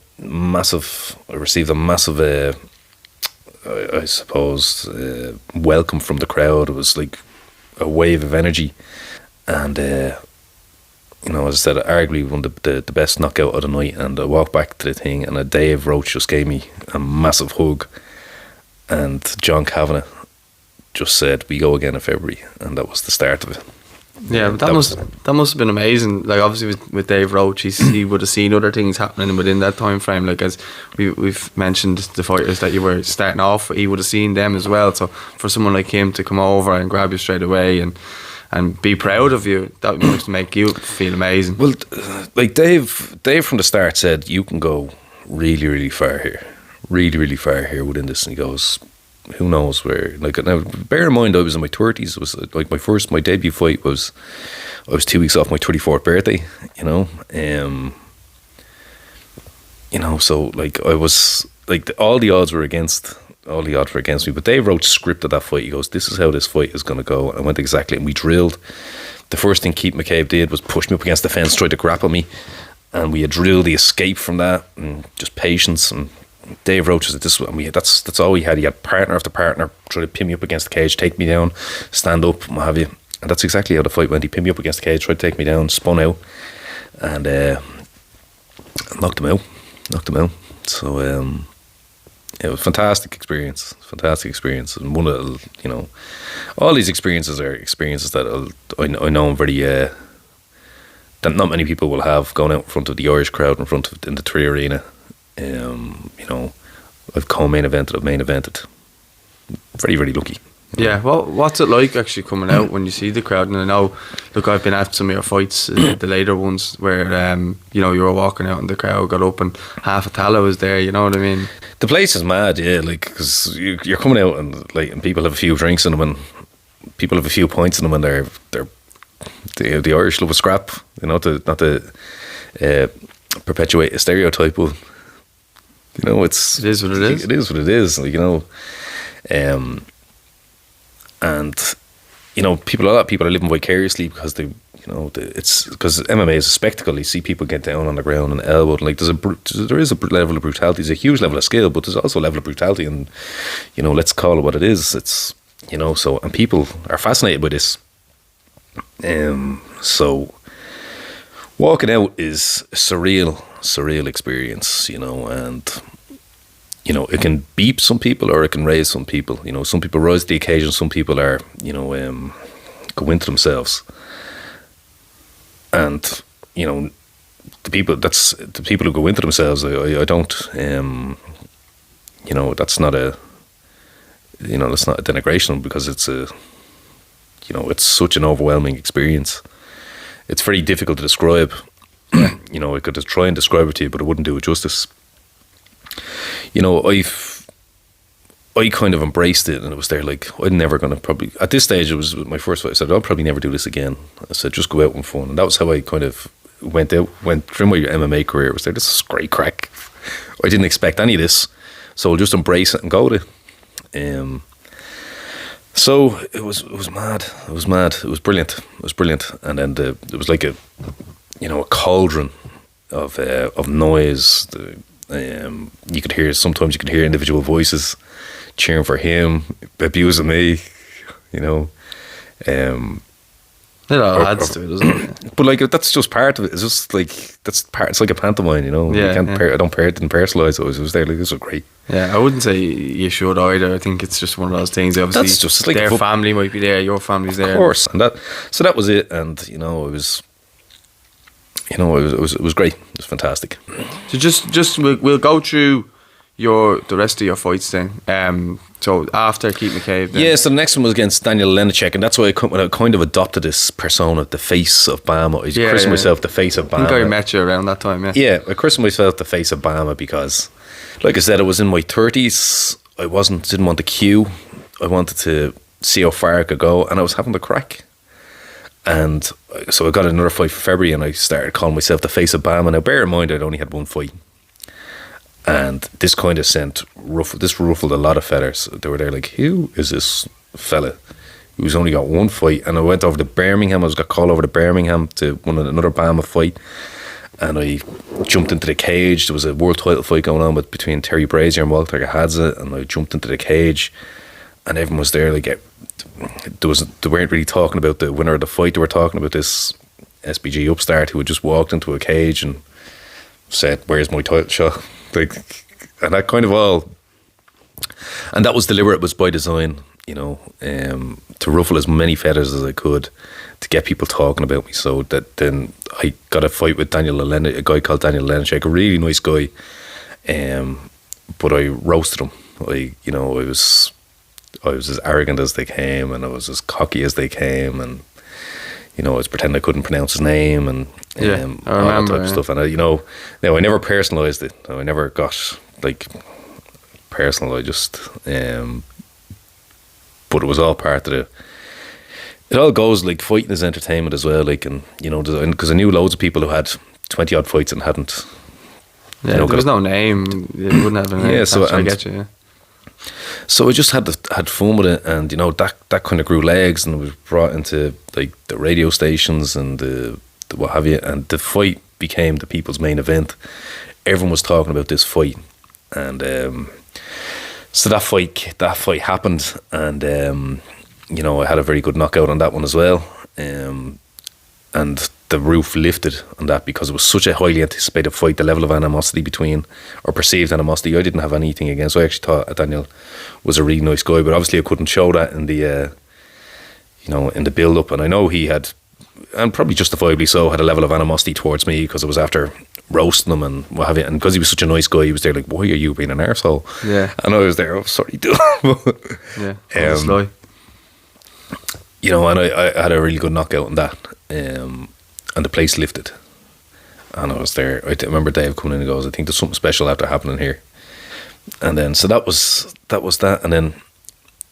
received a massive, I suppose, welcome from the crowd. It was like a wave of energy, and as I said, arguably one of the best knockout of the night. And I walked back to the thing, and Dave Roach just gave me a massive hug, and John Kavanagh just said, we go again in February, and that was the start of it. Yeah, but that must have been amazing. Like, obviously with Dave Roach, he would have seen other things happening within that time frame. Like, as we've mentioned, the fighters that you were starting off, he would have seen them as well. So for someone like him to come over and grab you straight away and be proud of you, that must make you feel amazing. Well, like Dave from the start said, you can go really, really far here, really, really far here within this. And he goes, who knows where? Like, now, bear in mind, I was in my 30s. It was like my debut fight was, I was 2 weeks off my 34th birthday. So like I was like all the odds were against me. But Dave Roach scripted that fight. He goes, "This is how this fight is going to go." And I went exactly, and we drilled. The first thing Keith McCabe did was push me up against the fence, tried to grapple me, and we had drilled the escape from that, and just patience. And Dave Roach was at this, and that's all we had. He had partner after partner try to pin me up against the cage, take me down, stand up, what have you. And that's exactly how the fight went. He pinned me up against the cage, tried to take me down, spun out, and knocked him out. So it was a fantastic experience. And one of all these experiences are experiences that I know I'm very that not many people will have, going out in front of the Irish crowd, in the 3 Arena. I've co-main evented, I've main evented. very, very lucky. Yeah, what's it like actually coming out when you see the crowd? And I know, look, I've been at some of your fights, the later ones, where you know, you were walking out and the crowd got up and half a Tala was there. You know what I mean? The place is mad, yeah. Like, because you're coming out and like, and people have a few drinks in them, and people have a few points in them, and the Irish love a scrap. You know, not to perpetuate a stereotype, but you know, it is what it is. It is what it is. Like, you know, and you know, a lot of people are living vicariously because they, you know, it's because MMA is a spectacle. You see people get down on the ground and elbowed. Like, there is a level of brutality. There's a huge level of skill, but there's also a level of brutality. And you know, let's call it what it is. It's, you know, so, and people are fascinated by this. So walking out is a surreal experience, you know, and you know, it can beep some people or it can raise some people. You know, some people rise to the occasion, some people are, you know, go into themselves. And, you know, the people who go into themselves, I don't, you know, that's not a denigration, because it's a, you know, it's such an overwhelming experience. It's very difficult to describe. You know, I could just try and describe it to you, but it wouldn't do it justice. You know, I kind of embraced it, and it was there like, I'm never going to probably, at this stage, it was my first fight, I said, I'll probably never do this again. I said, just go out and fun. And that was how I kind of went through my MMA career. It was there, this is great crack. I didn't expect any of this, so I'll just embrace it and go with it. So it was mad. It was mad. It was brilliant. It was brilliant. And then it was like a cauldron of noise. You could hear, sometimes you could hear individual voices cheering for him, abusing me, you know. It all adds to it, doesn't it? But like, that's just part of it. It's just like, it's like a pantomime, you know. Yeah, you can't didn't personalise it. It was there like, this was great. Yeah, I wouldn't say you should either. I think it's just one of those things. Obviously, that's just like their family might be there, your family's there. Of course, and that was it. And you know, it was great. It was fantastic. So just we'll go through the rest of your fights then. So after Keith McCabe then. Yeah, so the next one was against Daniel Lenacek, and that's why I kind of adopted this persona, the Face of Bamma. I christened myself the Face of Bamma. I think I met you around that time, yeah. Yeah, I christened myself the Face of Bamma because, like I said, I was in my 30s. I didn't want the queue. I wanted to see how far I could go, and I was having the crack. And so I got another fight for February, and I started calling myself the Face of Bamma. Now, bear in mind, I'd only had one fight. And this kind of ruffled a lot of feathers. They were there like, who is this fella who's only got one fight? And I went over to Birmingham. I got called over to Birmingham to another Bamma fight. And I jumped into the cage. There was a world title fight going on between Terry Brazier and Walter Gahadze. And I jumped into the cage. And everyone was there like, they weren't really talking about the winner of the fight. They were talking about this SBG upstart who had just walked into a cage and said, where's my title shot? Like, and that kind of all, and that was deliberate. It was by design, you know, to ruffle as many feathers as I could to get people talking about me. So that then I got a fight with a guy called Daniel Lenacek, a really nice guy, but I roasted him. I was as arrogant as they came, and I was as cocky as they came, and you know, I was pretending I couldn't pronounce his name, and I remember, all that type of stuff. And now I never personalised it. I never got like personal. I just, but it was all part of it. It all goes like fighting is entertainment as well. Like, and you know, because I knew loads of people who had 20 odd fights and hadn't. Yeah, there was no name. You wouldn't have a name. Yeah, so I get you. Yeah. So I just had fun with it, and you know, that kind of grew legs, and it was brought into like the radio stations and the what have you, and the fight became the people's main event. Everyone was talking about this fight, and so that fight happened, and you know, I had a very good knockout on that one as well, and the roof lifted on that because it was such a highly anticipated fight. The level of animosity or perceived animosity, I didn't have anything against. I actually thought Daniel was a really nice guy, but obviously I couldn't show that in the in the build up. And I know he had, and probably justifiably so, had a level of animosity towards me because it was after roasting him and what have you. And because he was such a nice guy, he was there like, why are you being an arsehole? Yeah. And I was there, oh, sorry, dude. Yeah. You know, and I had a really good knockout on that. And the place lifted. And I was there. I remember Dave coming in and goes, I think there's something special after happening here. And then, so that was that. And then,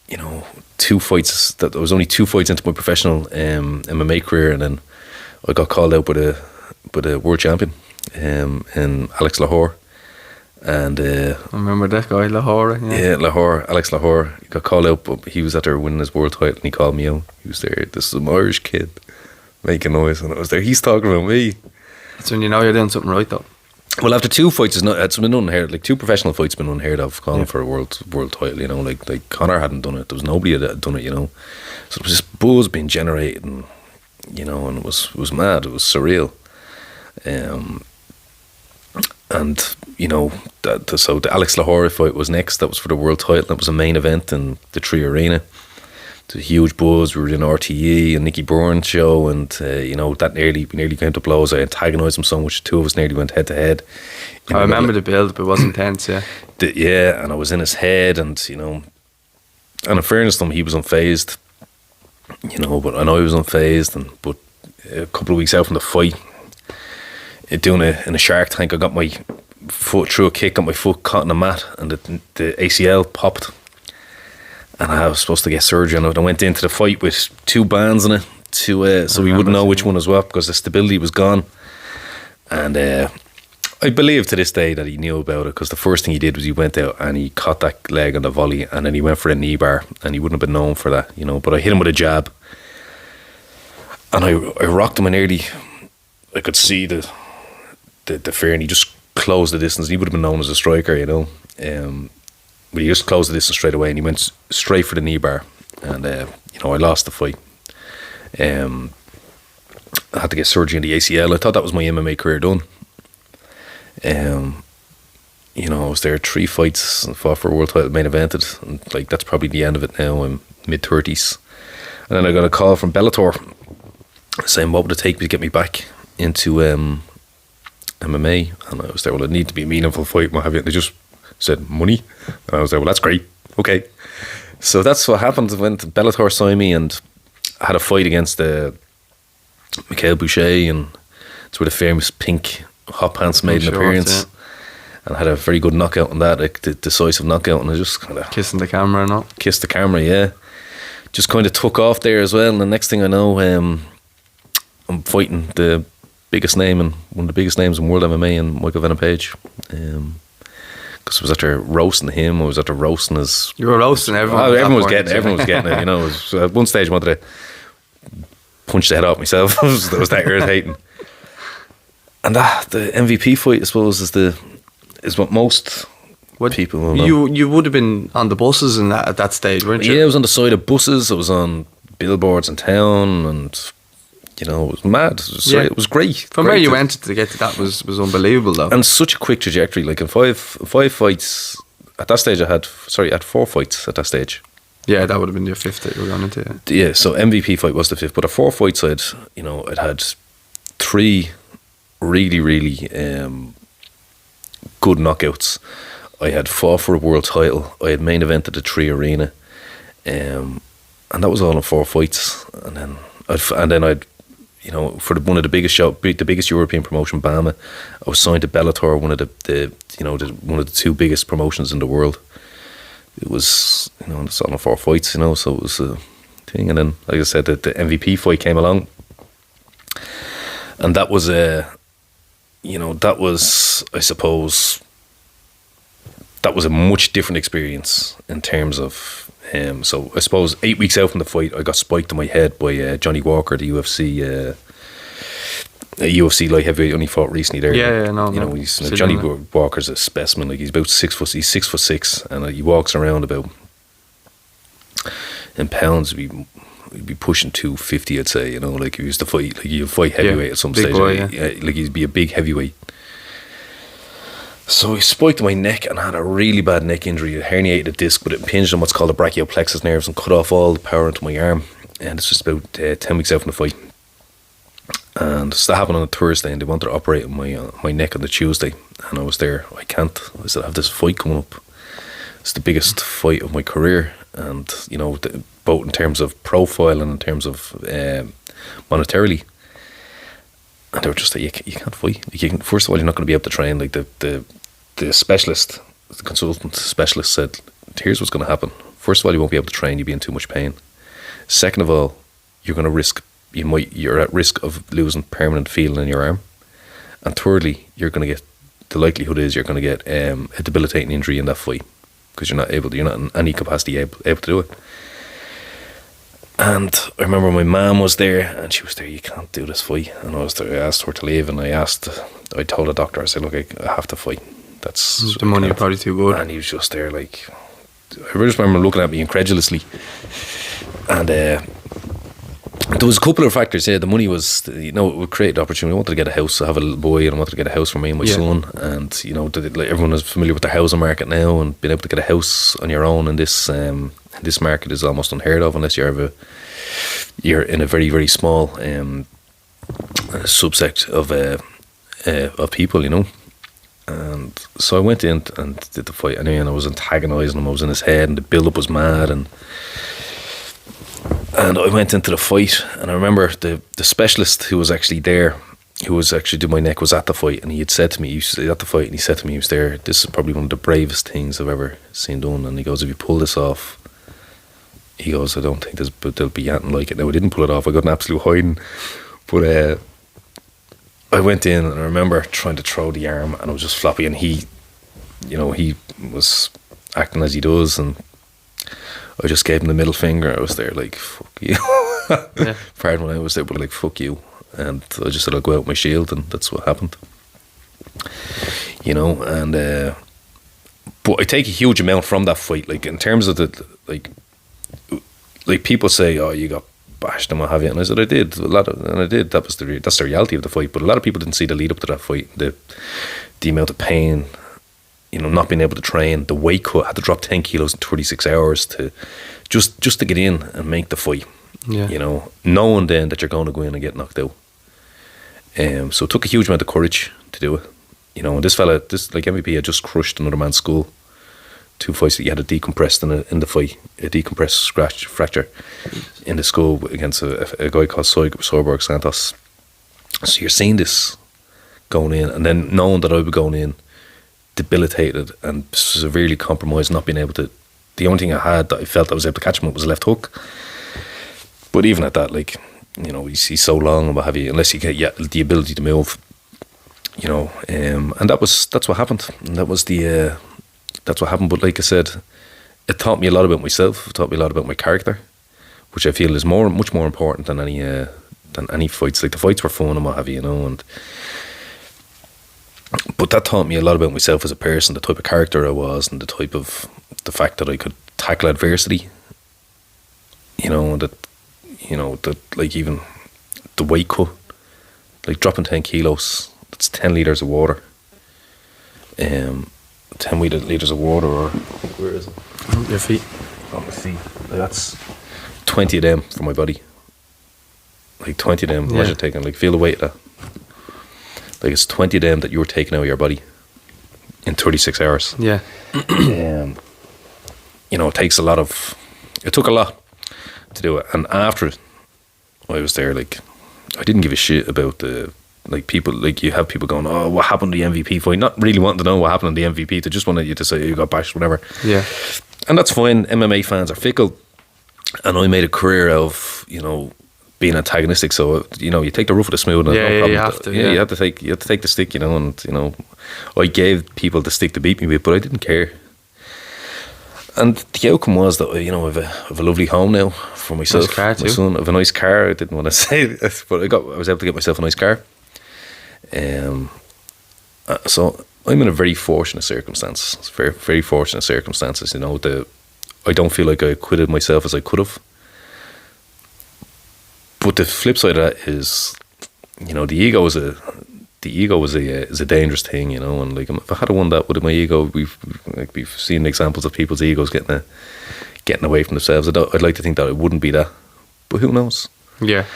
you know, there was only 2 fights into my professional MMA career. And then I got called out by the world champion, in Alex Lahore. And I remember that guy, Lahore. Yeah, Alex Lahore. He got called out, but he was at there winning his world title, and he called me out. He was there. This is an Irish kid making noise, and I was there. He's talking about me. That's when you know you're doing something right, though. Well, after 2 fights, it's been unheard. Like 2 professional fights, been unheard of. Calling for a world title, you know, like Conor hadn't done it. There was nobody that had done it, you know. So there was this buzz being generated, and you know, and it was mad. It was surreal. And you know, so the Alex Lahore fight was next. That was for the world title. That was a main event in the Tree Arena. It was a huge buzz. We were in RTE and Nicky Bourne's show, and you know, that nearly came to blows. I antagonised him so much. The 2 of us nearly went head to head. I remember the build, but it was intense. Yeah. And I was in his head, and you know, and in fairness to him, he was unfazed. You know, but I know he was unfazed. But a couple of weeks out from the fight, in a Shark Tank, I got my foot through a kick, got my foot caught in the mat, and the ACL popped. And I was supposed to get surgery on it. I went into the fight with 2 bands in it, so we wouldn't know which one was what, because the stability was gone. And I believe to this day that he knew about it, because the first thing he did was he went out and he caught that leg on the volley, and then he went for a knee bar, and he wouldn't have been known for that, you know. But I hit him with a jab, and I rocked him, and nearly I could see the fear, and he just closed the distance. He would have been known as a striker, you know. But he just closed the distance straight away, and he went straight for the knee bar. And, you know, I lost the fight. I had to get surgery on the ACL. I thought that was my MMA career done. You know, I was there 3 fights and fought for a world title, main evented. And, like, that's probably the end of it now. I'm mid-30s. And then I got a call from Bellator saying, what would it take to get me back into MMA? And I was there, well, it need to be a meaningful fight, what have you. And they just said, money? And I was there, well, that's great, okay. So that's what happened. I went to Bellator, signed me, and I had a fight against Mikhail Boucher, and it's where the famous pink hot pants made an appearance. And I had a very good knockout on that, like the decisive knockout, and I just kind of kissing the camera and all. Kissed the camera, yeah. Just kind of took off there as well, and the next thing I know, I'm fighting the biggest name, and one of the biggest names in world MMA, and Michael Venom Page. Because I was after roasting him, I was after roasting his... You were roasting everyone. Everyone was getting it, you know. At one stage I wanted to punch the head off myself. That was that irritating. And the MVP fight, I suppose, is what most people will know. You would have been on the buses at that stage, weren't you? Yeah, I was on the side of buses. I was on billboards in town, and you know, it was mad. It was great. From where you went to get to that was unbelievable, though. And such a quick trajectory. Like in five fights at that stage, I had 4 fights at that stage. Yeah, that would have been your 5th that you were going into. Yeah, so MVP fight was the 5th, but a 4 fights I'd had 3 really, really good knockouts. I had fought for a world title. I had main evented the Tree Arena, and that was all in 4 fights. And then I'd you know, for one of the biggest the biggest European promotion, Bamma, I was signed to Bellator, one of one of the 2 biggest promotions in the world. It was, you know, it's all in 4 fights, you know, so it was a thing. And then, like I said, the MVP fight came along, and that was I suppose, that was a much different experience in terms of. So I suppose 8 weeks out from the fight, I got spiked in my head by Johnny Walker, the UFC light heavyweight, only fought recently there. Johnny Walker's a specimen. Like, he's about 6 foot. He's 6'6", and he walks around about in pounds. He'd be pushing 250, I'd say. You know, like, he used to fight. Like, he'd fight heavyweight at some stage. Boy, like he'd be a big heavyweight. So he spiked my neck, and I had a really bad neck injury. It herniated a disc, but it impinged on what's called the brachioplexus nerves and cut off all the power into my arm. And it's just about 10 weeks out from the fight. And so that happened on a Thursday, and they wanted to operate on my neck on the Tuesday, and I was there. I can't. I said, I have this fight coming up. It's the biggest fight of my career, and you know, both in terms of profile and in terms of monetarily. And they were just like, you can't fight. First of all, you're not going to be able to train. Like the specialist, the consultant specialist said, here's what's going to happen. First of all, you won't be able to train. You'll be in too much pain. Second of all, you're at risk of losing permanent feeling in your arm. And thirdly, the likelihood is you're going to get a debilitating injury in that fight, because you're not in any capacity able to do it. And I remember my mum was there, and she was there, you can't do this fight. And I asked her to leave, and I told the doctor, I said, look, I have to fight. That's the money probably too good. And he was just there, like, I just remember looking at me incredulously. And there was a couple of factors. Yeah, the money was, you know, it would create the opportunity. I wanted to get a house. I have a little boy, and I wanted to get a house for me and my son. And you know, like, everyone is familiar with the housing market now, and being able to get a house on your own in this market is almost unheard of, unless you're in a very, very small subsect of people, you know. And so I went in and did the fight anyway, and I was antagonising him. I was in his head, and the build-up was mad, and I went into the fight, and I remember the specialist who was actually there, who was actually doing my neck, was at the fight, and he had said to me, he said to me, he was there, this is probably one of the bravest things I've ever seen done. And he goes, if you pull this off, he goes, I don't think there'll be anything like it. Now, I didn't pull it off. I got an absolute hiding, but I went in, and I remember trying to throw the arm, and I was just floppy, and he was acting as he does, and I just gave him the middle finger. I was there like, fuck you. Yeah. Pardon when I was there, but like, fuck you. And I just said, I'll go out with my shield, and that's what happened. You know, and but I take a huge amount from that fight, like in terms of like people say, oh, you got bashed and what have you, and I said I did. That's the reality of the fight. But a lot of people didn't see the lead up to that fight, the amount of pain, you know, not being able to train, the weight cut, had to drop 10 kilos in 36 hours to just to get in and make the fight. Yeah. You know, knowing then that you're going to go in and get knocked out. So it took a huge amount of courage to do it. You know, and this MVP had just crushed another man's skull. 2 fights that he had a decompressed in the fight, a decompressed fracture in the skull against a guy called Sorborg Santos. So you're seeing this going in, and then knowing that I would be going in debilitated and severely compromised, not being able to. The only thing I had that I felt I was able to catch him up was a left hook. But even at that, like, you know, he's so long and what have you, unless you get the ability to move, you know, and that's what happened. And that's what happened. But like I said, it taught me a lot about myself. It taught me a lot about my character, which I feel is much more important than any fights. Like, the fights were fun and what have you, you know. But that taught me a lot about myself as a person, the type of character I was, and the fact that I could tackle adversity. You know, that like even the weight cut, like dropping 10 kilos, that's 10 litres of water. 10 litres of water, or where is it? Your feet. On my feet. Like, that's 20 of them for my body. Like 20 of them. Imagine taking, like, feel the weight of that. Like, it's 20 of them that you were taking out of your body in 36 hours. Yeah. You know, it took a lot to do it. And after it, I was there, like, I didn't give a shit about people, like, you have people going, oh, what happened to the MVP fight? Not really wanting to know what happened to the MVP. They just wanted you to say you got bashed, whatever. Yeah. And that's fine. MMA fans are fickle. And I made a career of, you know, being antagonistic. So, you know, you take the rough with the smooth. Yeah, no problem. You have to. Yeah, you have to take the stick, you know. And, you know, I gave people the stick to beat me with, but I didn't care. And the outcome was that, you know, I have a lovely home now for myself. Nice car too. My son. I have a nice car. I didn't want to say it, but I was able to get myself a nice car. So I'm in a very fortunate circumstance. Very, very fortunate circumstances. You know, I don't feel like I acquitted myself as I could have. But the flip side of that is, you know, the ego is a dangerous thing, you know. And like, if I had won that with my ego, we've seen examples of people's egos getting away from themselves. I'd like to think that it wouldn't be that, but who knows? Yeah.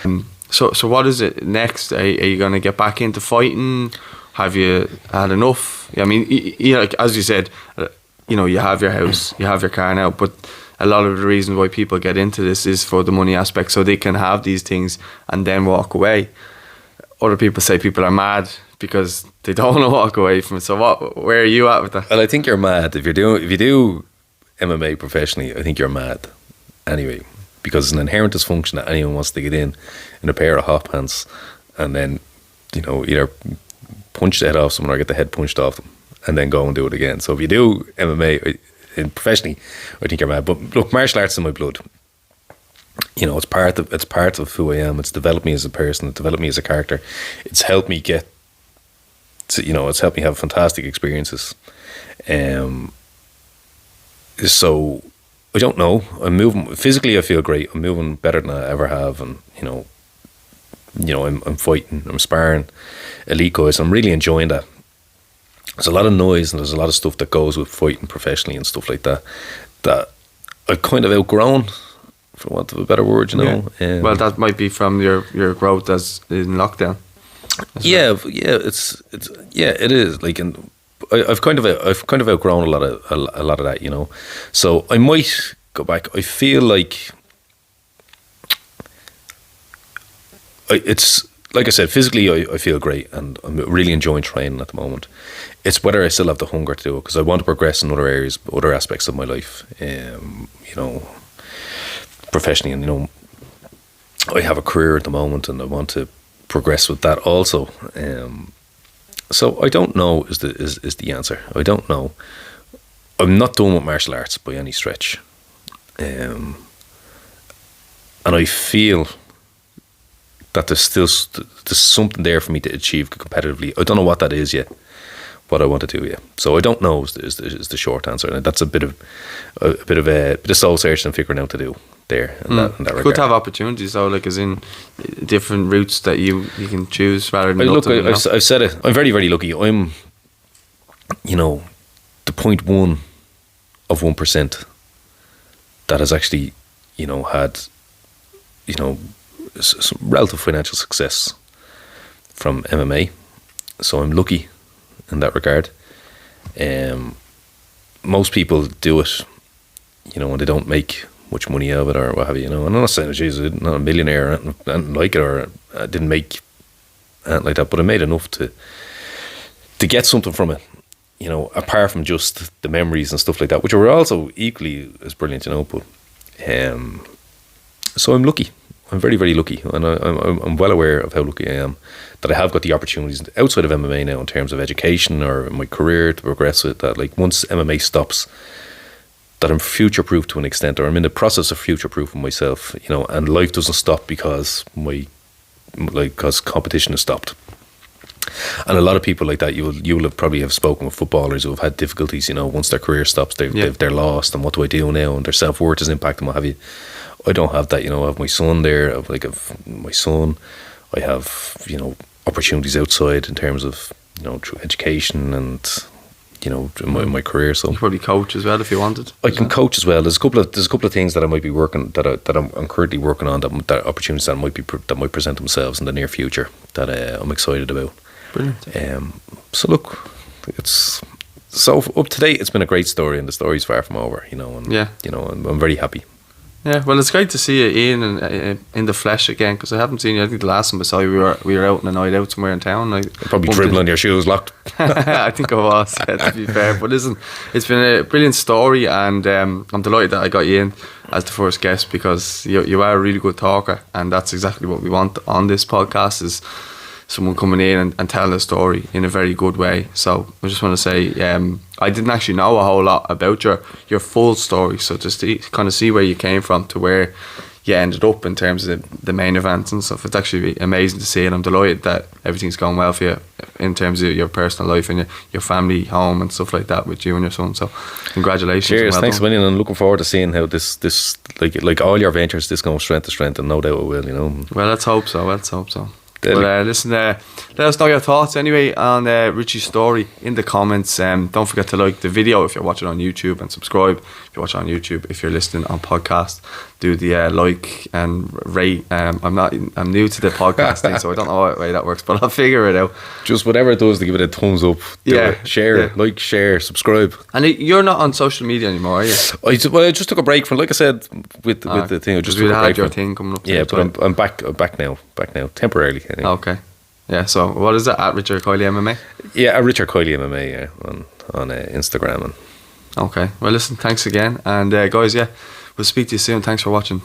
So what is it next? Are you going to get back into fighting? Have you had enough? I mean, like as you said, you have your house, you have your car now, but a lot of the reason why people get into this is for the money aspect, so they can have these things and then walk away. Other people say people are mad because they don't want to walk away from it. So where are you at with that? Well, I think you're mad if you do MMA professionally. I think you're mad anyway, because it's an inherent dysfunction that anyone wants to get in a pair of hot pants and then either punch the head off someone or get the head punched off them and then go and do it again. So if you do MMA professionally, I think you're mad. But look, martial arts is in my blood. It's part of who I am. It's developed me as a person. It's developed me as a character. It's helped me get to, it's helped me have fantastic experiences. So I don't know. I'm moving physically. I feel great. I'm moving better than I ever have, and I'm fighting. I'm sparring elite guys. I'm really enjoying that. There's a lot of noise and there's a lot of stuff that goes with fighting professionally and stuff like that I've kind of outgrown, for want of a better word, Yeah. Well, that might be from your growth as in lockdown. It is. Like, and I've kind of outgrown a lot of that, So I might go back. I feel like it's like I said, physically I feel great and I'm really enjoying training at the moment. It's whether I still have the hunger to do it, because I want to progress in other areas, other aspects of my life, professionally. And I have a career at the moment and I want to progress with that also. So I don't know is the answer. I don't know. I'm not done with martial arts by any stretch, and I feel that there's something there for me to achieve competitively. I don't know what that is yet, what I want to do yet. So I don't know is the short answer, and that's a bit of soul searching and figuring out to do there. In that regard. Good to have opportunities though, like as in different routes that you can choose rather than nothing. Look, I've said it. I'm very, very lucky. I'm, the 0.1 of 1% that has actually, had, some relative financial success from MMA. So I'm lucky in that regard. Most people do it, and they don't make much money out of it or what have you. And I'm not saying, geez, I'm not a millionaire or anything like it, or I didn't make anything like that, but I made enough to get something from it, apart from just the memories and stuff like that, which were also equally as brilliant, but so I'm lucky. I'm very, very lucky, and I'm well aware of how lucky I am that I have got the opportunities outside of MMA now in terms of education or my career to progress with that. Like, once MMA stops, that I'm future-proof to an extent, or I'm in the process of future-proofing myself, and life doesn't stop because competition has stopped. And a lot of people like that, you'll have probably have spoken with footballers who have had difficulties, once their career stops, they're lost, and what do I do now? And their self-worth is impacted, what have you. I don't have that, I have my son there, I have, opportunities outside in terms of, through education and, my career. So you probably coach as well if you wanted. I can coach as well. There's a couple of things that I might be working, that I'm currently working on, that opportunities that might present themselves in the near future that I'm excited about. Brilliant. So look, up to date, it's been a great story, and the story's far from over, and I'm very happy. Yeah, well, it's great to see you, Ian, in the flesh again, because I haven't seen you. I think the last time I saw you, we were out on a night out somewhere in town. Probably dribbling your shoes locked. I think I was, to be fair. But listen, it's been a brilliant story, and I'm delighted that I got you in as the first guest, because you are a really good talker, and that's exactly what we want on this podcast, is someone coming in and telling a story in a very good way. So I just want to say, I didn't actually know a whole lot about your full story, so just to kind of see where you came from to where you ended up in terms of the main events and stuff. It's actually amazing to see, and I'm delighted that everything's going well for you in terms of your personal life and your family home and stuff like that with you and your son. So congratulations. Cheers, thanks a million, and looking forward to seeing how this like all your ventures, this goes strength to strength, and no doubt it will, Well, let's hope so. Deadly. But listen, let us know your thoughts anyway on Richie's story in the comments. Don't forget to like the video if you're watching on YouTube, and subscribe if you're watching on YouTube. If you're listening on podcast, do the like and rate. I'm new to the podcast thing, so I don't know what way that works, but I'll figure it out. Just whatever it does to give it a thumbs up. Do it. Share, like, share, subscribe. And you're not on social media anymore, are you? I just took a break from, like I said, with the thing. I just took a break. Your thing coming up. Yeah, but I'm back now, temporarily. Anyway. Okay. Yeah. So what is it at Richard Kiely MMA? Yeah, at Richard Kiely MMA. Yeah, on Instagram. Okay. Well, listen. Thanks again, and guys. Yeah, we'll speak to you soon. Thanks for watching.